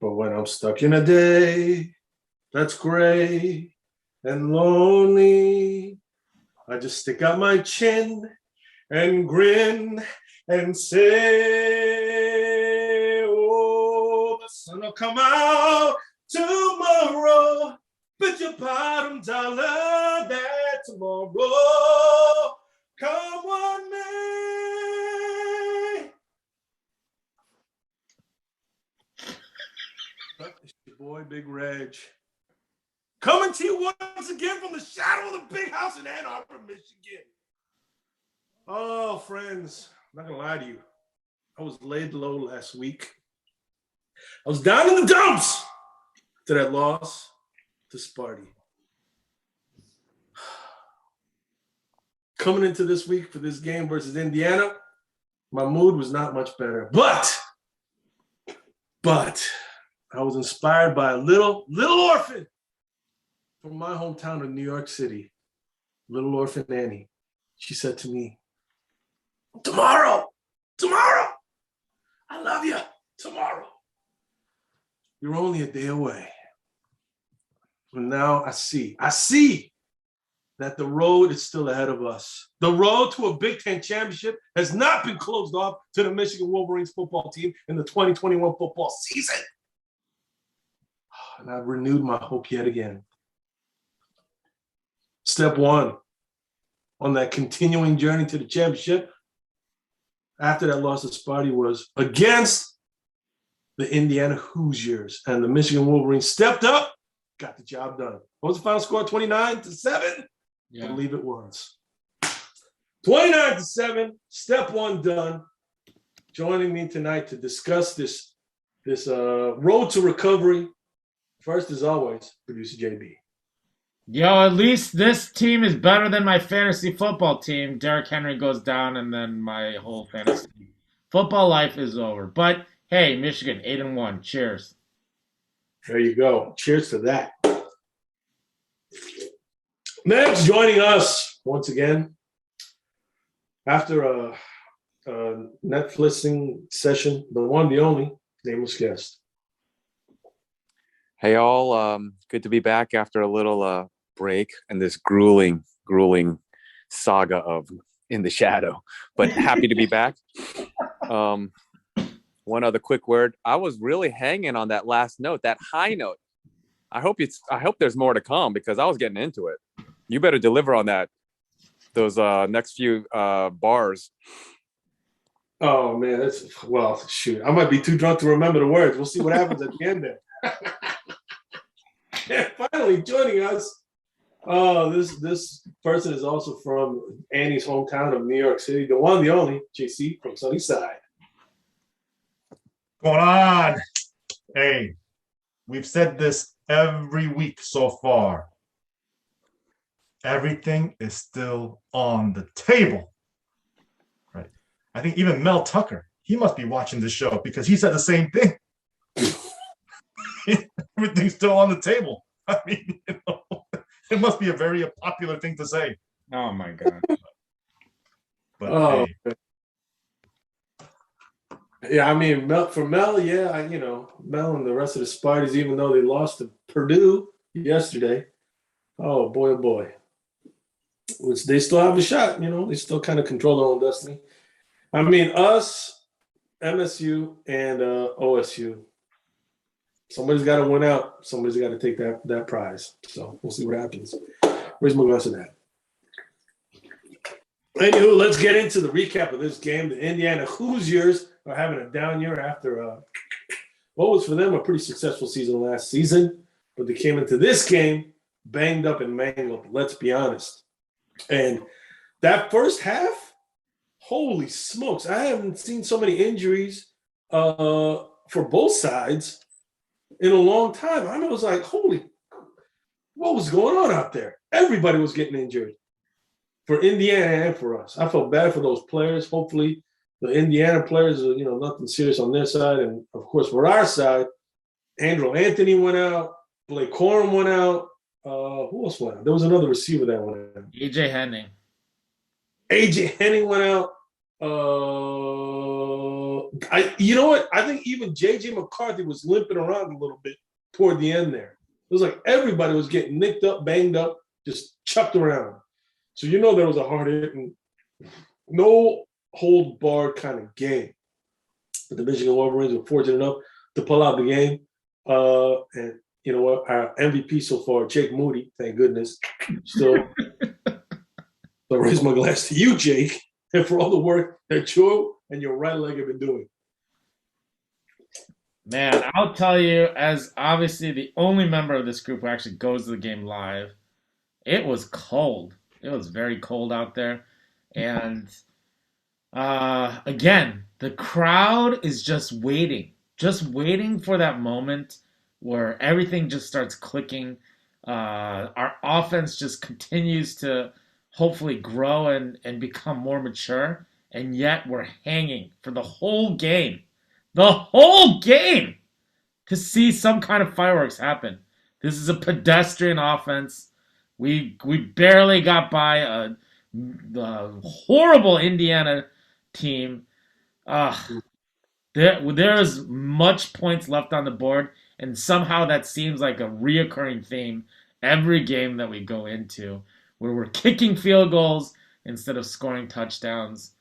But when I'm stuck in a day that's gray and lonely, I just stick out my chin and grin and say, oh, the sun will come out tomorrow. Bet your bottom dollar that tomorrow, come on, May. It's your boy, Big Reg. Coming to you once again from the shadow of the big house in Ann Arbor, Michigan. Oh, friends, I'm not going to lie to you. I was laid low last week. I was down in the dumps after that loss to Sparty. Coming into this week for this game versus Indiana, my mood was not much better. But I was inspired by a little orphan from my hometown of New York City, little orphan Annie. She said to me, tomorrow, I love you, tomorrow. You're only a day away. And now I see that the road is still ahead of us. The road to a Big Ten championship has not been closed off to the Michigan Wolverines football team in the 2021 football season. And I've renewed my hope yet again. Step one on that continuing journey to the championship after that loss to Sparty was against the Indiana Hoosiers. And the Michigan Wolverines stepped up, got the job done. What was the final score? 29-7? Yeah. I believe it was. 29-7, step one done. Joining me tonight to discuss this road to recovery. First, as always, producer JB. Yo, at least this team is better than my fantasy football team. Derrick Henry goes down, and then my whole fantasy football life is over. But hey, Michigan 8-1. Cheers. There you go. Cheers to that. Next, joining us once again after a Netflixing session, the one, the only, nameless guest. Hey all, good to be back after a little break and this grueling saga of In the Shadow, but happy to be back. One other quick word. I was really hanging on that last note, that high note. I hope there's more to come because I was getting into it. You better deliver on those next few bars. Oh man, shoot. I might be too drunk to remember the words. We'll see what happens at the end there. And finally joining us, this person is also from Annie's hometown of New York City, the one, the only, JC from Sunnyside. Going on. Hey, we've said this every week so far. Everything is still on the table. Right. I think even Mel Tucker, he must be watching the show because he said the same thing. Everything's still on the table. I mean, it must be a very popular thing to say. Oh my God. But hey. Yeah, I mean, Mel, yeah, Mel and the rest of the Spartans, even though they lost to Purdue yesterday, oh boy, which they still have a shot, they still kind of control their own destiny. I mean, us, MSU, and OSU, somebody's got to win out. Somebody's got to take that prize. So we'll see what happens. Where's my glass of that? Anywho, let's get into the recap of this game. The Indiana Hoosiers are having a down year after what was for them a pretty successful season last season, but they came into this game banged up and mangled, let's be honest. And that first half, holy smokes, I haven't seen so many injuries for both sides in a long time. I was like, holy, what was going on out there? Everybody was getting injured for Indiana and for us. I felt bad for those players. Hopefully the Indiana players are, nothing serious on their side. And of course, for our side, Andrew Anthony went out, Blake Corum went out. Who else went out? There was another receiver that went out. AJ Henning. AJ Henning went out. You know what? I think even J.J. McCarthy was limping around a little bit toward the end there. It was like everybody was getting nicked up, banged up, just chucked around. So you know there was a hard hit and no hold bar kind of game. But the Michigan Wolverines were fortunate enough to pull out the game. And you know what? Our MVP so far, Jake Moody, thank goodness. Still, I raise my glass to you, Jake, and for all the work that you and your right leg have been doing. Man, I'll tell you, as obviously the only member of this group who actually goes to the game live, it was cold. It was very cold out there. And again, the crowd is just waiting for that moment where everything just starts clicking. Our offense just continues to hopefully grow and become more mature. And yet we're hanging for the whole game. The whole game to see some kind of fireworks happen. This is a pedestrian offense. We barely got by the horrible Indiana team. There's much points left on the board, and somehow that seems like a reoccurring theme every game that we go into, where we're kicking field goals instead of scoring touchdowns.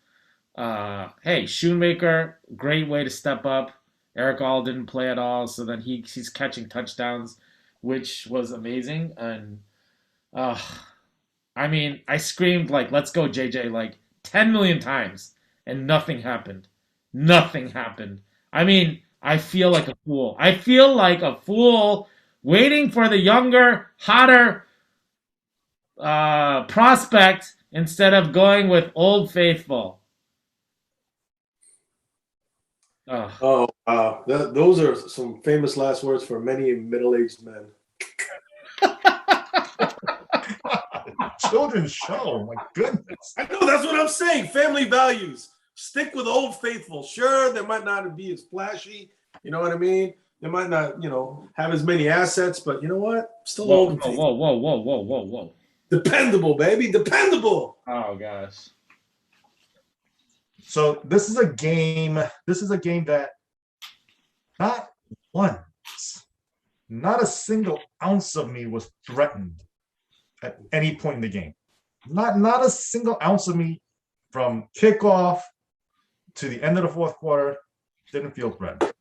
Hey, Shoemaker, great way to step up. Eric All didn't play at all, so then he's catching touchdowns, which was amazing. And I mean, I screamed like "Let's go, JJ" like 10 million times, and nothing happened. Nothing happened. I mean, I feel like a fool. I feel like a fool waiting for the younger, hotter prospect instead of going with Old Faithful. Oh, wow. Those are some famous last words for many middle-aged men. Children's show, my goodness. I know, that's what I'm saying. Family values. Stick with Old Faithful. Sure, they might not be as flashy. You know what I mean? They might not, have as many assets, but you know what? Still Old Faithful. Whoa. Dependable, baby. Dependable. Oh, gosh. So this is a game that not once, not a single ounce of me was threatened at any point in the game. Not a single ounce of me from kickoff to the end of the fourth quarter didn't feel threatened.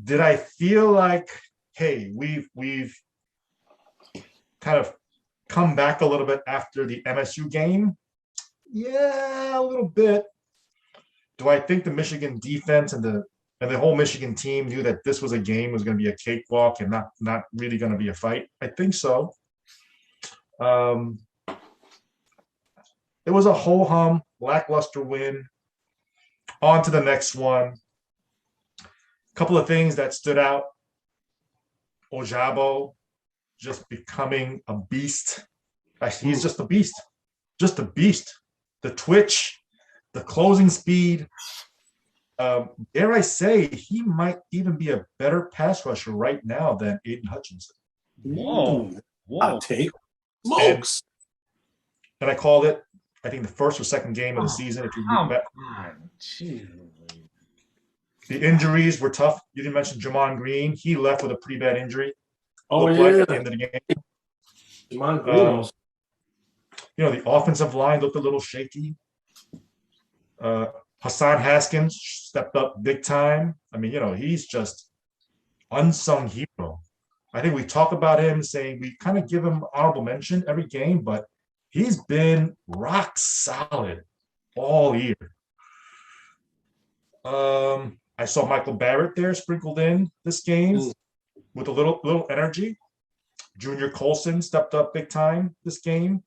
Did I feel like, hey, we've kind of come back a little bit after the MSU game? Yeah, a little bit. Do I think the Michigan defense and the whole Michigan team knew that this was a game, was going to be a cakewalk and not really going to be a fight? I think so. It was a ho-hum, lackluster win. On to the next one. A couple of things that stood out. Ojabo just becoming a beast. He's just a beast. Just a beast. The twitch, the closing speed. Dare I say, he might even be a better pass rusher right now than Aiden Hutchinson. Whoa. I'll take smokes. And I called it, I think, the first or second game of the season. If you look back. The injuries were tough. You didn't mention Jamon Green. He left with a pretty bad injury. Oh, yeah. Like at the end of the game. Jamon Green. The offensive line looked a little shaky. Hassan Haskins stepped up big time. I mean, he's just unsung hero. I think we talk about him saying we kind of give him honorable mention every game, but he's been rock solid all year. I saw Michael Barrett there sprinkled in this game with a little energy. Junior Colson stepped up big time this game.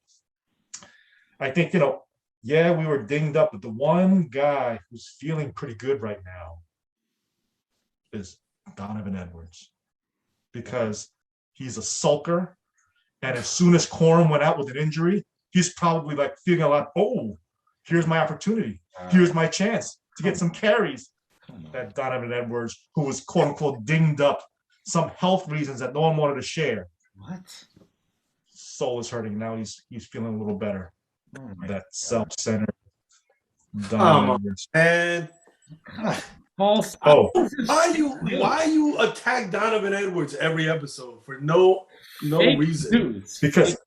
I think, we were dinged up, but the one guy who's feeling pretty good right now is Donovan Edwards, because he's a sulker. And as soon as Corum went out with an injury, he's probably like feeling a lot, here's my opportunity. Here's my chance to get some carries. That Donovan Edwards, who was quote unquote dinged up, some health reasons that no one wanted to share. What? Soul is hurting. Now he's feeling a little better. That self-centered Donovan Edwards. And False. Oh, Why you attack Donovan Edwards every episode for no Fake reason? news. because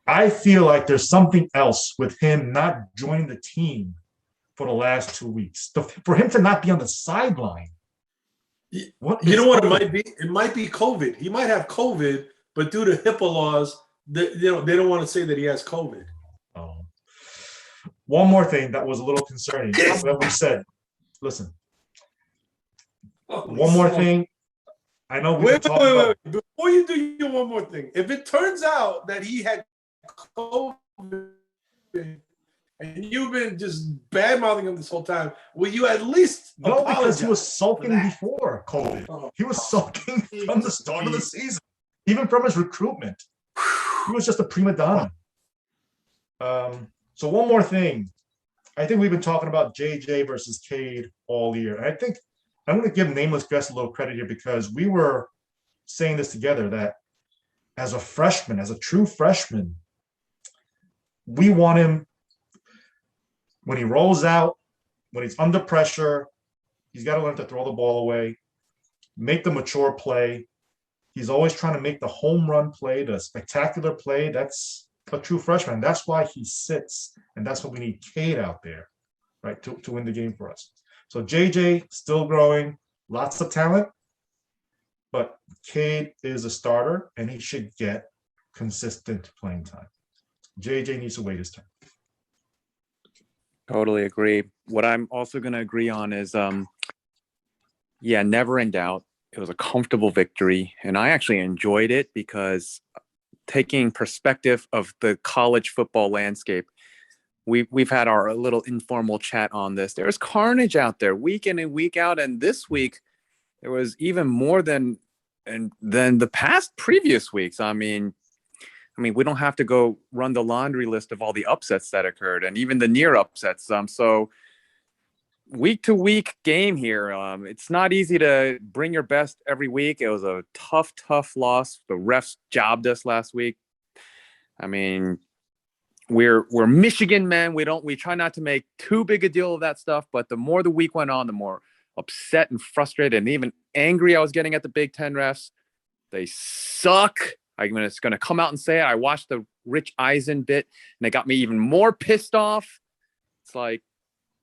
I feel like there's something else with him not joining the team for the last 2 weeks. For him to not be on the sideline. What You is know what it up with might be? It might be COVID. He might have COVID, but due to HIPAA laws, they don't want to say that he has COVID. Oh. One more thing that was a little concerning. That we said, listen, one more thing. I know we've been talking about. Wait. Before you do your one more thing, if it turns out that he had COVID and you've been just bad mouthing him this whole time, will you at least No, because he apologize was sulking before COVID. Oh. He was sulking from the start of the season, even from his recruitment. He was just a prima donna. So one more thing. I think we've been talking about JJ versus Cade all year. And I think I'm going to give Nameless Guest a little credit here because we were saying this together that as a freshman, as a true freshman, we want him when he rolls out, when he's under pressure, he's got to learn to throw the ball away, make the mature play. He's always trying to make the home run play, the spectacular play. That's a true freshman. That's why he sits, and that's what we need Cade out there, right, to win the game for us. So JJ still growing, lots of talent, but Cade is a starter, and he should get consistent playing time. JJ needs to wait his turn. Totally agree. What I'm also going to agree on is, never in doubt. It was a comfortable victory, and I actually enjoyed it because taking perspective of the college football landscape, we've had our little informal chat on this. There's carnage out there week in and week out, and this week there was even more than the past previous weeks. I mean, we don't have to go run the laundry list of all the upsets that occurred and even the near upsets. So week to week game here. It's not easy to bring your best every week. It was a tough loss. The refs jobbed us last week. I mean, we're Michigan men. We try not to make too big a deal of that stuff, but the more the week went on, the more upset and frustrated and even angry I was getting at the Big Ten refs. They suck. I'm just going to come out and say it. I watched the Rich Eisen bit, and it got me even more pissed off. It's like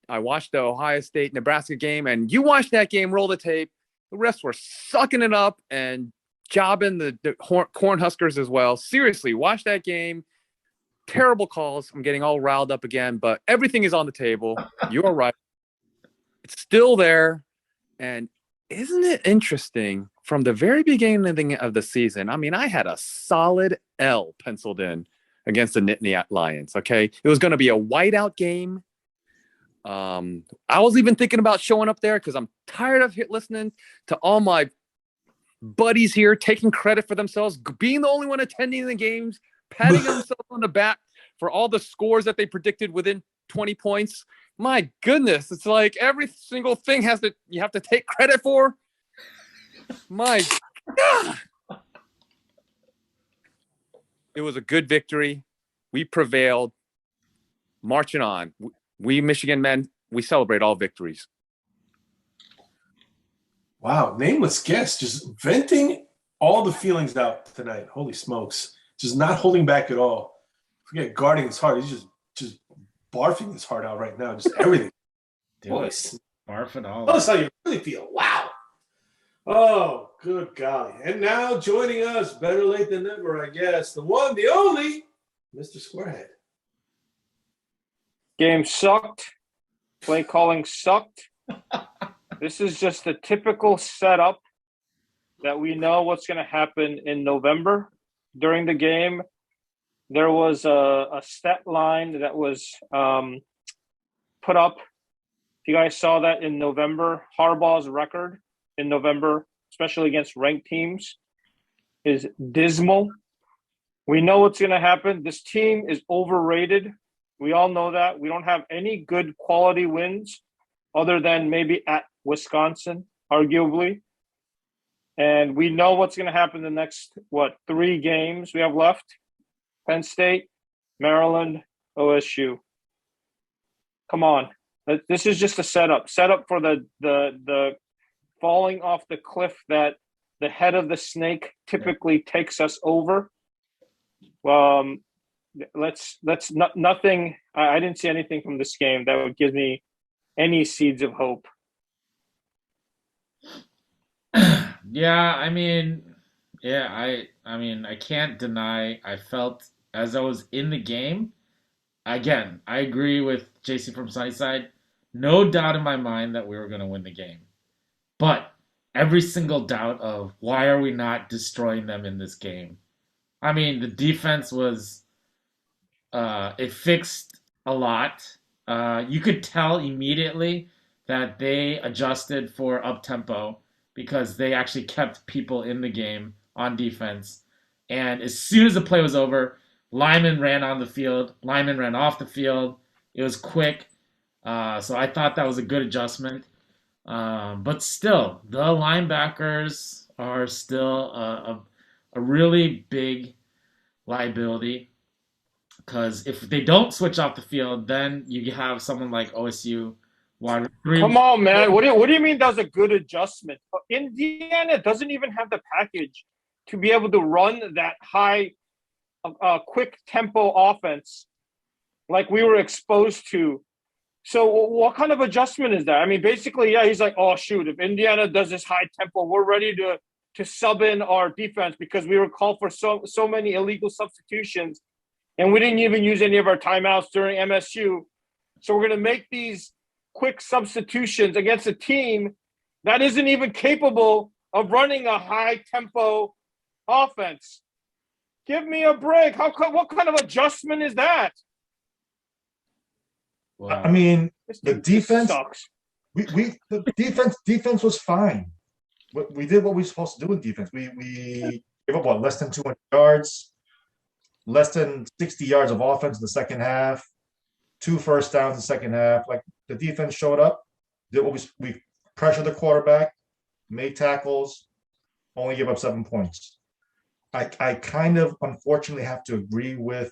I watched the Ohio State-Nebraska game, and you watched that game, roll the tape. The refs were sucking it up and jobbing the Cornhuskers as well. Seriously, watch that game. Terrible calls. I'm getting all riled up again, but everything is on the table. You're right. It's still there. And isn't it interesting? From the very beginning of the season, I had a solid L penciled in against the Nittany Lions, okay? It was going to be a whiteout game. I was even thinking about showing up there because I'm tired of listening to all my buddies here taking credit for themselves, being the only one attending the games, patting themselves on the back for all the scores that they predicted within 20 points. My goodness, it's like every single thing you have to take credit for. My God. It was a good victory. We prevailed. Marching on. We Michigan men, we celebrate all victories. Wow, nameless guest just venting all the feelings out tonight. Holy smokes. Just not holding back at all. Forget guarding his heart. He's just barfing his heart out right now. Just everything. Barf it all. Tell us how you really feel. Wow. Oh, good golly. And now joining us, better late than never, I guess, the one, the only, Mr. Squarehead. Game sucked. Play calling sucked. This is just a typical setup that we know what's going to happen in November. During the game, there was a stat line that was put up. If you guys saw that in November, Harbaugh's record in November, especially against ranked teams, is dismal. We know what's going to happen. This team is overrated. We all know that. We don't have any good quality wins other than maybe at Wisconsin, arguably. And we know what's going to happen the next, 3 games we have left? Penn State, Maryland, OSU. Come on. This is just a setup for the falling off the cliff that the head of the snake typically takes us over. Nothing. I didn't see anything from this game that would give me any seeds of hope. Yeah, I mean, I can't deny I felt as I was in the game. Again, I agree with JC from Sunnyside. No doubt in my mind that we were going to win the game. But every single doubt of why are we not destroying them in this game? I mean, the defense was it fixed a lot. You could tell immediately that they adjusted for up tempo because they actually kept people in the game on defense. And as soon as the play was over, linemen ran on the field, linemen ran off the field. It was quick. So I thought that was a good adjustment. But still, the linebackers are still a really big liability because if they don't switch off the field, then you have someone like OSU. Come on, man. What do you mean that was a good adjustment? Indiana doesn't even have the package to be able to run that high, quick tempo offense like we were exposed to. So what kind of adjustment is that? I mean, basically, yeah, he's like, oh, shoot, if Indiana does this high tempo, we're ready to sub in our defense because we were called for so many illegal substitutions, and we didn't even use any of our timeouts during MSU. So we're going to make these quick substitutions against a team that isn't even capable of running a high-tempo offense. Give me a break. What kind of adjustment is that? Wow. I mean, the defense sucks. The defense was fine. We did what we were supposed to do in defense. We gave up less than 200 yards, less than 60 yards of offense in the second half, 2 first downs in the second half. Like the defense showed up, did what we pressured the quarterback, made tackles, only give up 7 points. I kind of unfortunately have to agree with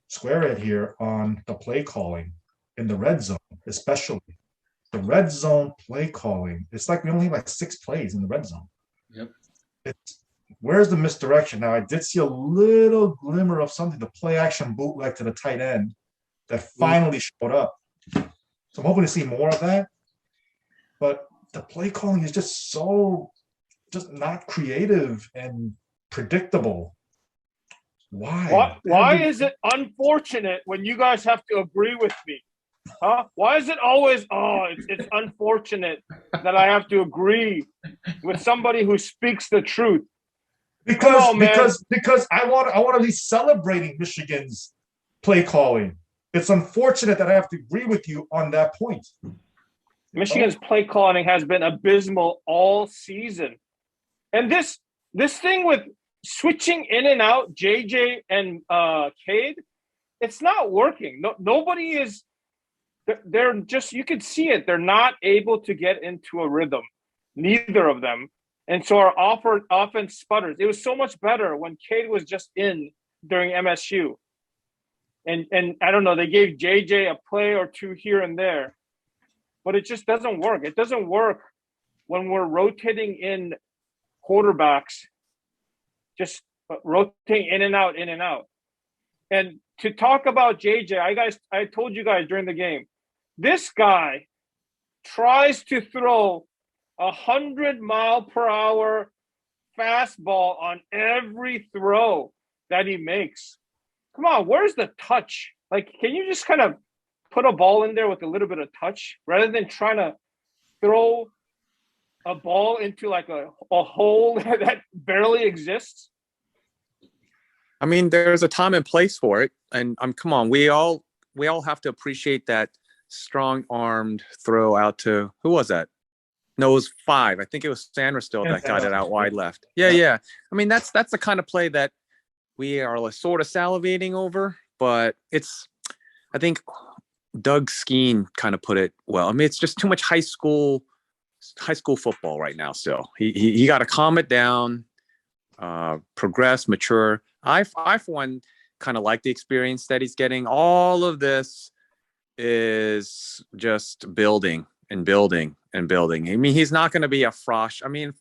Squarehead here on the play calling in the red zone, especially the red zone play calling. It's like we only have like 6 plays in the red zone. Yep. Where's the misdirection? Now I did see a little glimmer of something, the play action bootleg to the tight end that finally showed up. So I'm hoping to see more of that. But the play calling is just not creative and predictable. Why? Why is it unfortunate when you guys have to agree with me? Huh? Why is it always, it's unfortunate that I have to agree with somebody who speaks the truth? Because I want to be celebrating Michigan's play calling. It's unfortunate that I have to agree with you on that point. Michigan's play calling has been abysmal all season. And this thing with switching in and out JJ and Cade, it's not working. Nobody is – they're just – you can see it. They're not able to get into a rhythm, neither of them. And so our offense sputters. It was so much better when Cade was just in during MSU. And I don't know, they gave JJ a play or two here and there. But it just doesn't work. It doesn't work when we're rotating in quarterbacks, just rotating in and out, in and out. And to talk about JJ, I told you guys during the game, this guy tries to throw 100-mile-per-hour fastball on every throw that he makes. Come on, where's the touch? Like, can you just kind of put a ball in there with a little bit of touch rather than trying to throw a ball into like a hole that barely exists? I mean, there's a time and place for it. And come on, we all have to appreciate that strong-armed throw out to, who was that? No, it was 5. I think it was Sandra still that got it out wide left. Yeah. I mean, that's the kind of play that we are sort of salivating over, but I think Doug Skeen kind of put it well. I mean, it's just too much high school football right now still. He got to calm it down, progress, mature. I for one, kind of like the experience that he's getting. All of this is just building and building and building. I mean, he's not going to be a Frosh. I mean,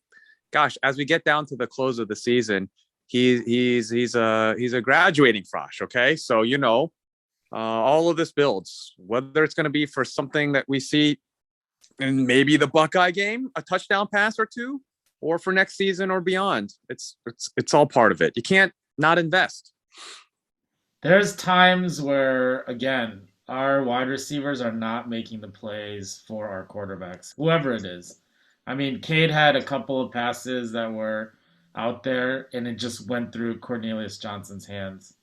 gosh, as we get down to the close of the season, he's a graduating Frosh. Okay, so all of this builds, whether it's going to be for something that we see in maybe the Buckeye game, a touchdown pass or two, or for next season or beyond. It's all part of it. You can't not invest. There's times where, again, our wide receivers are not making the plays for our quarterbacks, whoever it is. I mean, Cade had a couple of passes that were out there, and it just went through Cornelius Johnson's hands.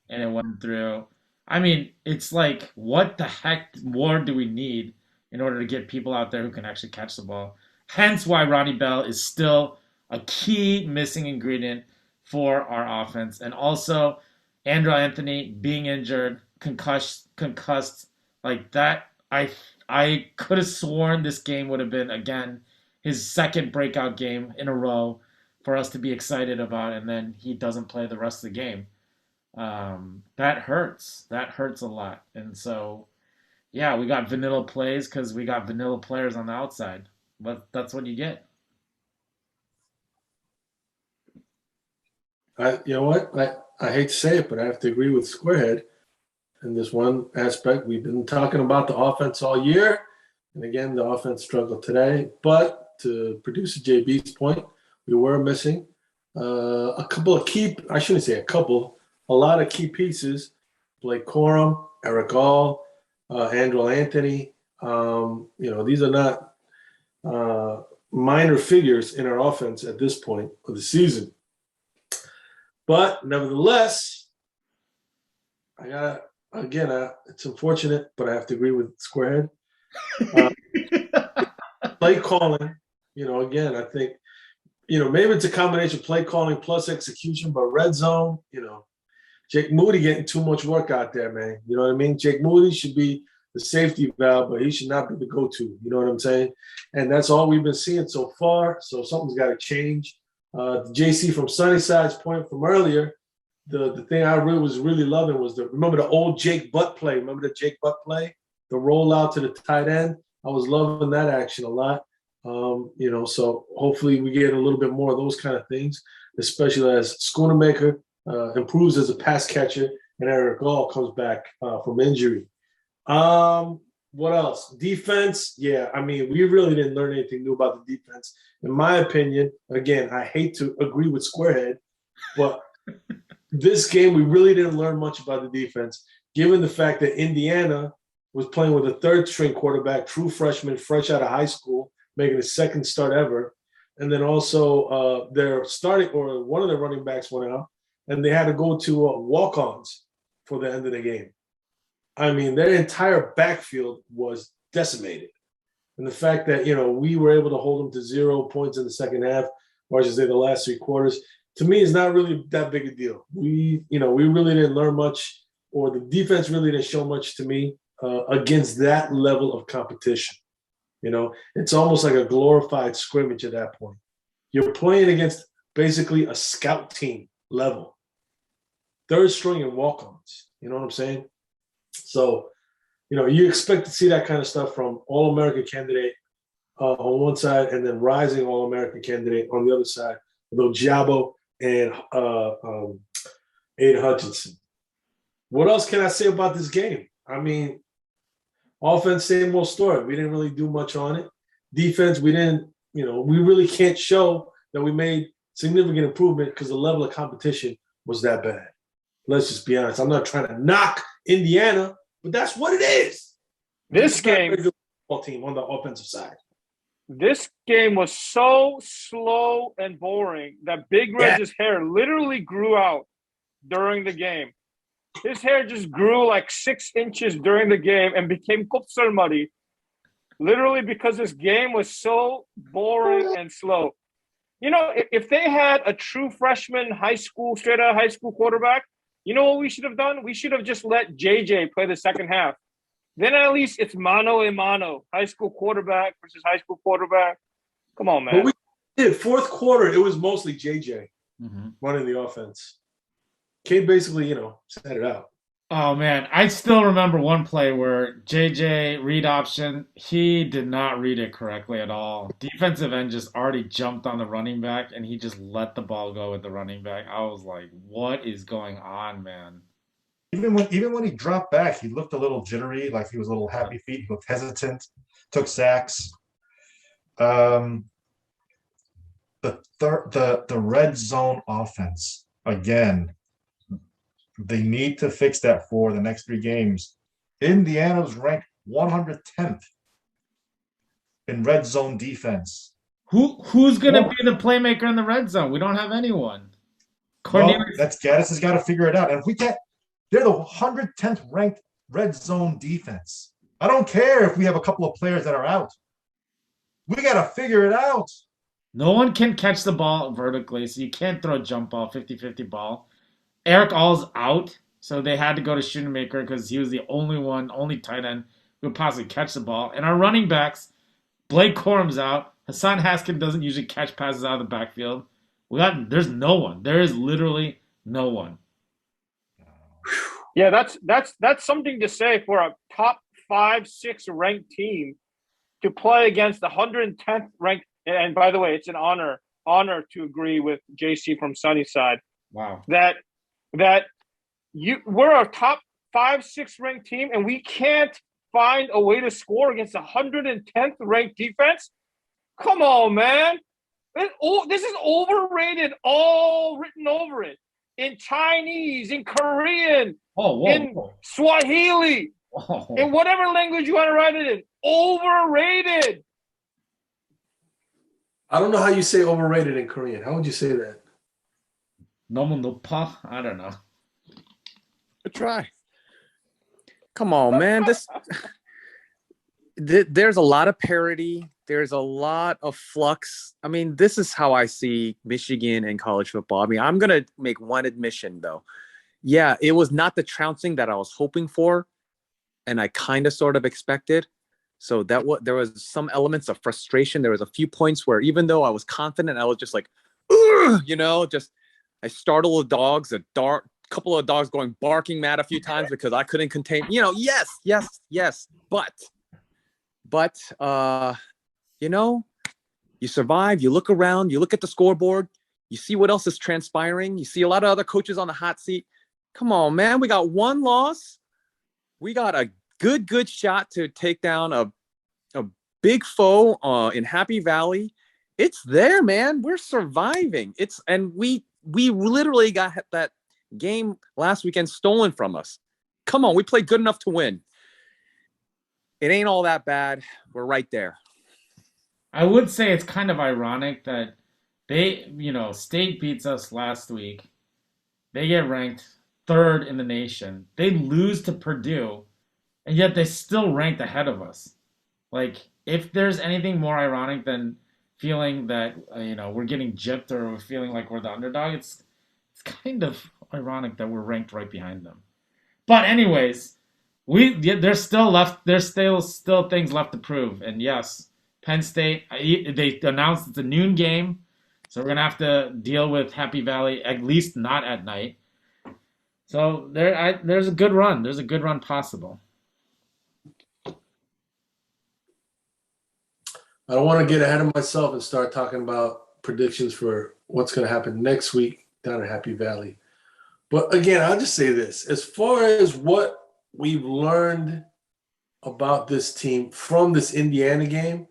And it went through. I mean, it's like, what the heck more do we need in order to get people out there who can actually catch the ball? Hence why Ronnie Bell is still a key missing ingredient for our offense. And also, Andrew Anthony being injured, concussed like that. I could have sworn this game would have been, again, his second breakout game in a row for us to be excited about, and then he doesn't play the rest of the game. That hurts. That hurts a lot. And so, yeah, we got vanilla plays because we got vanilla players on the outside. But that's what you get. You know what? I hate to say it, but I have to agree with Squarehead in this one aspect. We've been talking about the offense all year. And again, the offense struggled today. But to producer JB's point, we were missing a couple of key, I shouldn't say a couple, a lot of key pieces. Blake Corum, Eric Gall, Andrew Anthony. These are not minor figures in our offense at this point of the season. But nevertheless, it's unfortunate, but I have to agree with Squarehead. Play calling, again, I think, maybe it's a combination of play calling plus execution, but red zone, Jake Moody getting too much work out there, man. You know what I mean? Jake Moody should be the safety valve, but he should not be the go-to. You know what I'm saying? And that's all we've been seeing so far. So something's got to change. JC from Sunnyside's point from earlier, the thing I was really loving was remember the old Jake Butt play? Remember the Jake Butt play? The rollout to the tight end? I was loving that action a lot. So hopefully we get a little bit more of those kind of things, especially as Schoonemaker improves as a pass catcher and Eric Gall comes back from injury. What else? Defense. Yeah, I mean, we really didn't learn anything new about the defense. In my opinion, again, I hate to agree with Squarehead, but this game, we really didn't learn much about the defense, given the fact that Indiana was playing with a third-string quarterback, true freshman, fresh out of high school, making his second start ever. And then also their one of their running backs went out, and they had to go to walk-ons for the end of the game. I mean, their entire backfield was decimated. And the fact that, we were able to hold them to 0 points in the second half, or I should say the last three quarters, to me is not really that big a deal. We really didn't learn much, or the defense really didn't show much to me against that level of competition. It's almost like a glorified scrimmage at that point. You're playing against basically a scout team level. Third string and walk-ons. You know what I'm saying? So, you expect to see that kind of stuff from All-American candidate on one side and then rising All-American candidate on the other side, with Ojabo and Aiden Hutchinson. What else can I say about this game? I mean, offense, same old story. We didn't really do much on it. Defense, we really can't show that we made significant improvement because the level of competition was that bad. Let's just be honest. I'm not trying to knock Indiana, but that's what it is. This game, team on the offensive side. This game was so slow and boring that Big Reg's hair literally grew out during the game. His hair just grew like 6 inches during the game and became kupsarmadi, literally because this game was so boring and slow. If they had a true freshman straight out of high school quarterback, you know what we should have done? We should have just let JJ play the second half. Then at least it's mano a mano, high school quarterback versus high school quarterback. Come on, man. But we did. Fourth quarter, it was mostly JJ running the offense. Cade basically, set it out. Oh man, I still remember one play where JJ read option, he did not read it correctly at all. Defensive end just already jumped on the running back and he just let the ball go with the running back. I was like, what is going on, man? Even when he dropped back, he looked a little jittery, like he was a little happy feet. He looked hesitant, took sacks. Um, the red zone offense again. They need to fix that for the next 3 games. Indiana's ranked 110th in red zone defense. Who's gonna Well, be the playmaker in the red zone? We don't have anyone. well, Cornelius. that's Gaddis has got to figure it out. And if we can't, they're the 110th ranked red zone defense. I don't care if we have a couple of players that are out. We got to figure it out. No one can catch the ball vertically, so you can't throw a jump ball, 50-50 ball. Eric All's out, so they had to go to Shoemaker because he was the only tight end who could possibly catch the ball. And our running backs, Blake Corum's out. Hassan Haskins doesn't usually catch passes out of the backfield. There's no one. There is literally no one. Yeah, that's something to say for a top 5-6 ranked team to play against the 110th ranked. And by the way, it's an honor to agree with JC from Sunnyside. Wow. That we're a top 5-6 ranked team and we can't find a way to score against the 110th ranked defense. Come on, man. This is overrated, all written over it. In Chinese, in Korean, in Swahili, in whatever language you want to write it in. Overrated. I don't know how you say overrated in Korean. How would you say that? 너무 높아? I don't know. Good try. Come on, man. There's a lot of parity. There's a lot of flux. I mean, this is how I see Michigan and college football. I mean, I'm going to make one admission, though. Yeah, it was not the trouncing that I was hoping for, and I kind of sort of expected. So there was some elements of frustration. There was a few points where even though I was confident, I was just like, I startled the dogs, couple of dogs going barking mad a few times because I couldn't contain, yes. But you survive, you look around, you look at the scoreboard, you see what else is transpiring. You see a lot of other coaches on the hot seat. Come on, man. We got one loss. We got a good shot to take down a big foe in Happy Valley. It's there, man. We're surviving. And we literally got that game last weekend stolen from us. Come on, we played good enough to win. It ain't all that bad. We're right there. I would say it's kind of ironic that State beats us last week. They get ranked 3rd in the nation. They lose to Purdue, and yet they still ranked ahead of us. Like, if there's anything more ironic than feeling that we're getting gypped or we're feeling like we're the underdog, it's kind of ironic that we're ranked right behind them. But anyways, there's still things left to prove. And yes, Penn State, they announced it's a noon game, so we're gonna have to deal with Happy Valley, at least not at night. So there's a good run. There's a good run possible. I don't want to get ahead of myself and start talking about predictions for what's going to happen next week down at Happy Valley. But again, I'll just say this. As far as what we've learned about this team from this Indiana game,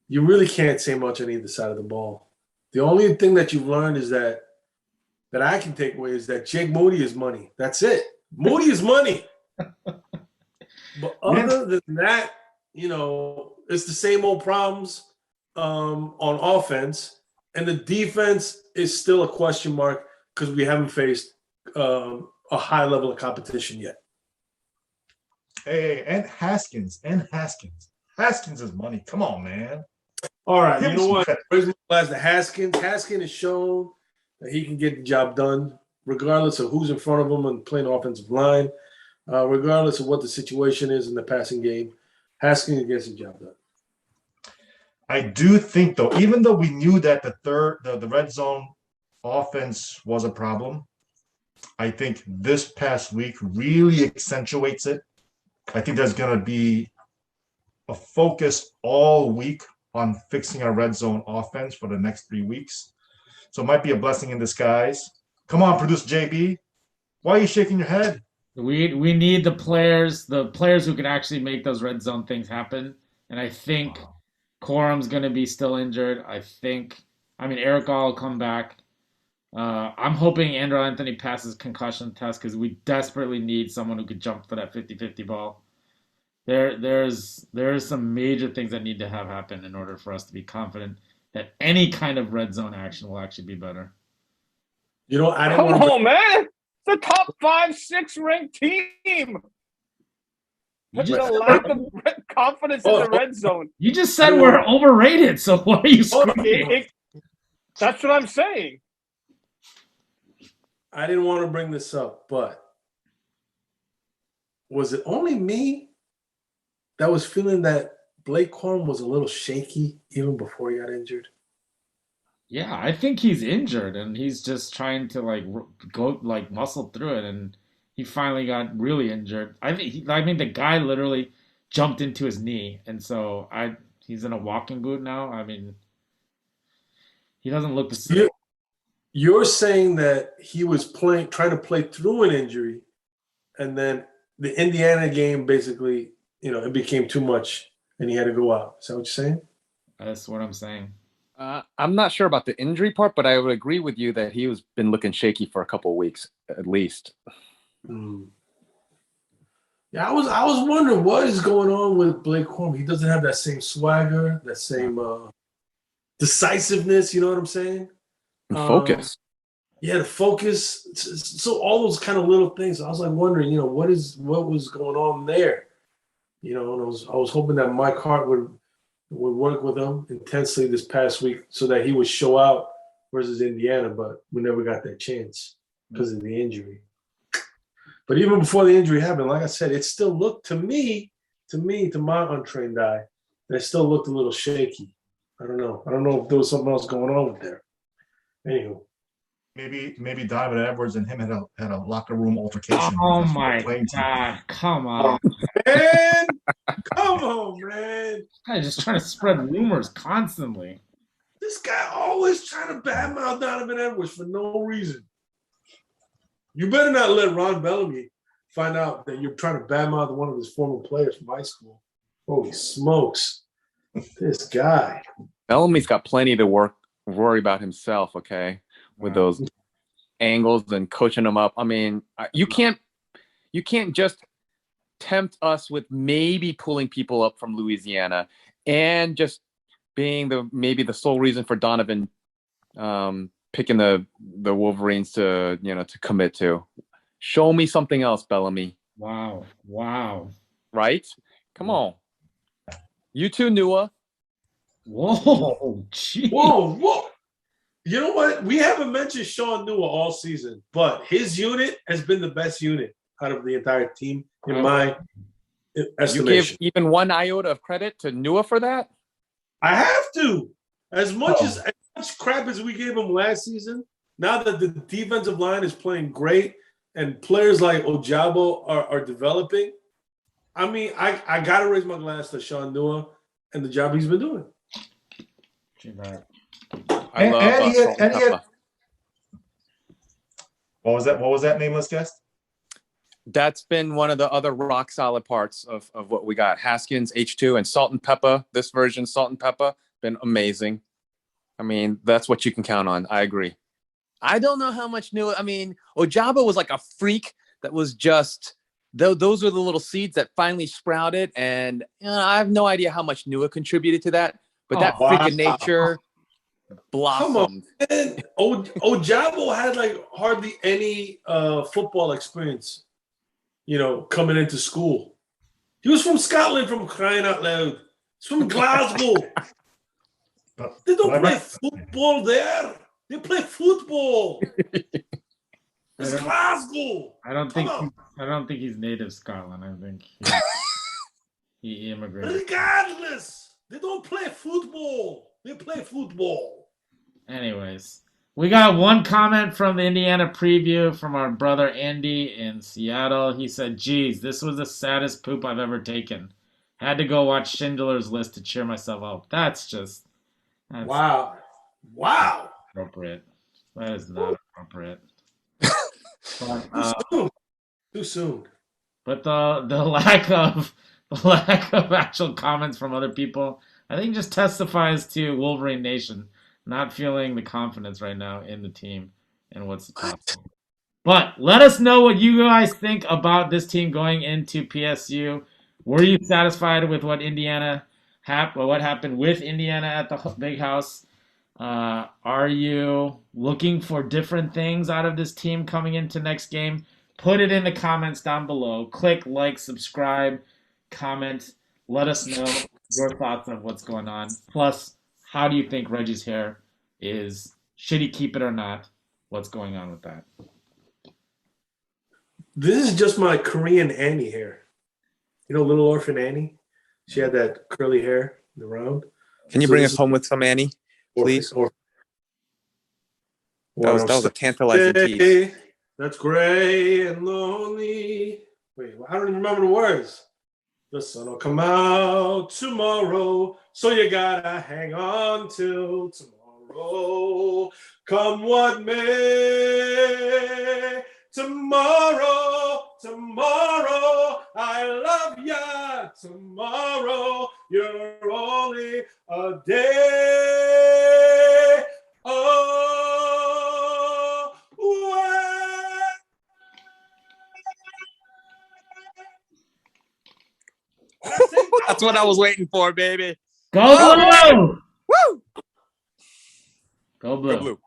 you really can't say much on either side of the ball. The only thing that you've learned is that I can take away is that Jake Moody is money. That's it. Moody is money. But other than that, it's the same old problems on offense, and the defense is still a question mark because we haven't faced a high level of competition yet. Hey, and Haskins. Haskins is money. Come on, man. All right, you know what? Raise my glass to Haskins. Haskins has shown that he can get the job done, regardless of who's in front of him and playing offensive line, regardless of what the situation is in the passing game. Haskins gets the job done. I do think, though, even though we knew that the red zone offense was a problem, I think this past week really accentuates it. I think there's going to be a focus all week on fixing our red zone offense for the next 3 weeks. So it might be a blessing in disguise. Come on, produce JB. Why are you shaking your head? We need the players who can actually make those red zone things happen. And I think Corum's going to be still injured. Eric Gall will come back. I'm hoping Andrew Anthony passes concussion test because we desperately need someone who could jump for that 50-50 ball. There's some major things that need to have happen in order for us to be confident that any kind of red zone action will actually be better. You know, I don't Come want to. on, man. The top 5-6 ranked team. The lack of confidence in the red zone. You just said we're overrated, so why are you Oh, screaming? That's what I'm saying. I didn't want to bring this up, but was it only me that was feeling that Blake Corum was a little shaky even before he got injured? Yeah, I think he's injured and he's just trying to go muscle through it, and he finally got really injured. I think the guy literally jumped into his knee, and so he's in a walking boot now. I mean, he doesn't look the same. You're saying that he was trying to play through an injury, and then the Indiana game basically, it became too much and he had to go out. Is that what you're saying? That's what I'm saying. I'm not sure about the injury part, but I would agree with you that he was been looking shaky for a couple of weeks at least. Yeah, I was wondering what is going on with Blake Corum. He doesn't have that same swagger, that same decisiveness. You know what I'm saying? And focus. Yeah, the focus. So all those kind of little things. I was wondering, what was going on there? And I was hoping that Mike Hart would work with him intensely this past week so that he would show out versus Indiana, but we never got that chance because of the injury. But even before the injury happened, like I said, it still looked to my untrained eye, that it still looked a little shaky. I don't know. I don't know if there was something else going on with there. Anywho. Maybe Donovan Edwards and him had a locker room altercation. Oh my God! Come on, man! Come on, man! I'm just trying to spread rumors constantly. This guy always trying to badmouth Donovan Edwards for no reason. You better not let Ron Bellamy find out that you're trying to badmouth one of his former players from high school. Holy smokes! This guy. Bellamy's got plenty to worry about himself. Okay. With those angles and coaching them up. I mean, you can't just tempt us with maybe pulling people up from Louisiana and just being maybe the sole reason for Donovan picking the Wolverines to commit to. Show me something else, Bellamy. Wow. Right? Come on. You too, Nua. Whoa, geez. Whoa. You know what? We haven't mentioned Sean Nua all season, but his unit has been the best unit out of the entire team, in my estimation. You give even one iota of credit to Nua for that? I have to. As much crap as we gave him last season, now that the defensive line is playing great and players like Ojabo are developing, I mean, I got to raise my glass to Sean Nua and the job he's been doing. I love What was that nameless guest? That's been one of the other rock solid parts of what we got. Haskins, H2, and Salt and Pepper. This version, Salt and Pepper, been amazing. I mean, that's what you can count on. I agree. I don't know how much Nua. I mean, Ojabo was like a freak that was just. Those are the little seeds that finally sprouted, and I have no idea how much Nua contributed to that. But that freak of nature blossomed. Come on, man. Ojabo had hardly any football experience, coming into school. He was from Scotland, from crying out loud. He's from Glasgow. They don't play football there. They play football. It's Glasgow. I don't think he's native Scotland. I think he immigrated. Regardless, they don't play football. They play football. Anyways, We got one comment from the Indiana preview from our brother Andy in Seattle. He said, geez, this was the saddest poop I've ever taken. Had to go watch Schindler's List to cheer myself up. That's Wow. appropriate. That is not appropriate. But, Too soon. But the lack of actual comments from other people, I think, just testifies to Wolverine Nation not feeling the confidence right now in the team and what's possible. But let us know what you guys think about this team going into PSU. Were you satisfied with what what happened with Indiana at the Big House? Are you looking for different things out of this team coming into next game? Put it in the comments down below. Click like, subscribe, comment. Let us know your thoughts on what's going on. Plus, how do you think Reggie's hair is? Should he keep it or not? What's going on with that? This is just my Korean Annie hair. You know, Little Orphan Annie? She had that curly hair around. Can you bring us home with some Annie, please? That was a tantalizing tease. That's gray and lonely. Wait, I don't even remember the words. The sun will come out tomorrow, so you gotta hang on till tomorrow. Come what may, tomorrow, I love ya. Tomorrow, you're only a day away. That's what I was waiting for, baby. Go Blue! Woo! Go Blue. Go Blue.